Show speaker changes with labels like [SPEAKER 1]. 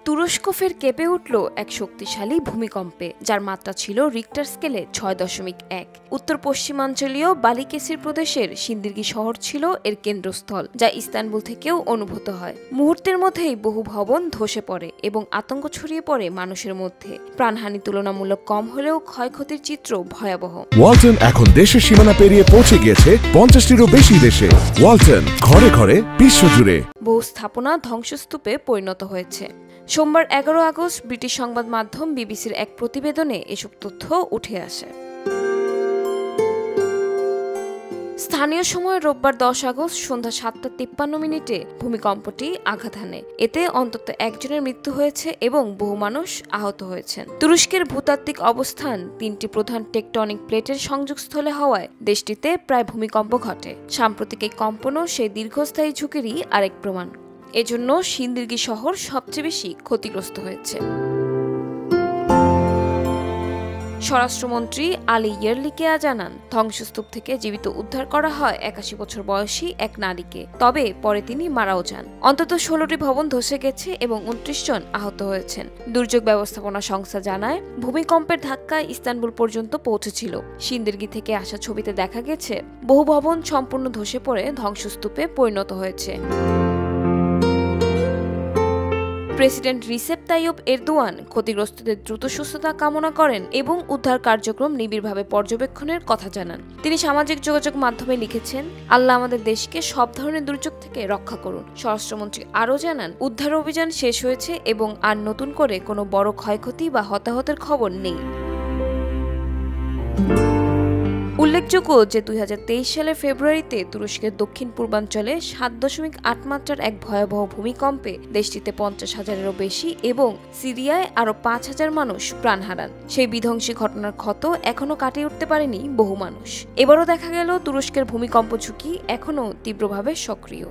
[SPEAKER 1] তুরস্ক ফের কেঁপে উঠল এক শক্তিশালী ভূমিকম্পে, যার মাত্রা ছিল রিক্টার স্কেলে ৬.১। উত্তর পশ্চিমাঞ্চলীয় বালিকেসির প্রদেশের সিন্দিরগি শহর ছিল এর কেন্দ্রস্থল, যা ইস্তানবুল থেকেও অনুভূত হয়। মুহূর্তের মধ্যেই বহু ভবন ধসে পড়ে এবং আতঙ্ক ছড়িয়ে পড়ে মানুষের মধ্যে। প্রাণহানি তুলনামূলক কম হলেও ক্ষয়ক্ষতির চিত্র ভয়াবহ।
[SPEAKER 2] ওয়ালটন এখন দেশের সীমানা পেরিয়ে পৌঁছে গিয়েছে ৫০টিরও বেশি দেশে। ওয়ালটন, ঘরে ঘরে বিশ্বজুড়ে।
[SPEAKER 1] বহু স্থাপনা ধ্বংসস্তূপে পরিণত হয়েছে। সোমবার ১১ আগস্ট ব্রিটিশ সংবাদ মাধ্যম বিবিসির এক প্রতিবেদনে এসব তথ্য উঠে আসে। স্থানীয় সময় রোববার ১০ আগস্ট সন্ধ্যা ৭:৫৩ ভূমিকম্পটি আঘাত হানে। এতে অন্তত একজনের মৃত্যু হয়েছে এবং বহু মানুষ আহত হয়েছেন। তুরস্কের ভূতাত্ত্বিক অবস্থান ৩টি প্রধান টেকটনিক প্লেটের সংযোগস্থলে হওয়ায় দেশটিতে প্রায় ভূমিকম্প ঘটে। সাম্প্রতিক এই কম্পনও সেই দীর্ঘস্থায়ী ঝুঁকিরই আরেক প্রমাণ। এজন্য সিন্দিরগি শহর সবচেয়ে বেশি ক্ষতিগ্রস্ত হয়েছে। স্বরাষ্ট্রমন্ত্রী আলী ইয়ারলিকেয়া জানান, ধ্বংসস্তূপ থেকে জীবিত উদ্ধার করা হয় ৮১ বছর বয়সী এক নারীকে। তবে পরে তিনি মারাও যান। অন্তত ১৬টি ভবন ধসে গেছে এবং ২৯ জন আহত হয়েছেন। দুর্যোগ ব্যবস্থাপনা সংস্থা জানায়, ভূমিকম্পের ধাক্কায় ইস্তানবুল পর্যন্ত পৌঁছেছিল। সিন্দিরগি থেকে আসা ছবিতে দেখা গেছে বহু ভবন সম্পূর্ণ ধসে পড়ে ধ্বংসস্তূপে পরিণত হয়েছে। প্রেসিডেন্ট রিসেপ তাইয়্যিপ এরদোয়ান ক্ষতিগ্রস্তদের দ্রুত সুস্থতা কামনা করেন এবং উদ্ধার কার্যক্রম নিবিড়ভাবে পর্যবেক্ষণের কথা জানান। তিনি সামাজিক যোগাযোগ মাধ্যমে লিখেছেন, আল্লাহ আমাদের দেশকে সব ধরনের দুর্যোগ থেকে রক্ষা করুন। স্বরাষ্ট্রমন্ত্রী আরও জানান, উদ্ধার অভিযান শেষ হয়েছে এবং আর নতুন করে কোনো বড় ক্ষয়ক্ষতি বা হতাহতের খবর নেই। উল্লেখযোগ্য যে ২০২৩ সালের ফেব্রুয়ারিতে তুরস্কের দক্ষিণ পূর্বাঞ্চলে ৭.৮ মাত্রার এক ভয়াবহ ভূমিকম্পে দেশটিতে ৫০,০০০-এরও বেশি এবং সিরিয়ায় আরও ৫,০০০ মানুষ প্রাণ হারান। সেই বিধ্বংসী ঘটনার ক্ষত এখনও কাটিয়ে উঠতে পারেনি বহু মানুষ। এবারও দেখা গেল তুরস্কের ভূমিকম্প ঝুঁকি এখনও তীব্রভাবে সক্রিয়।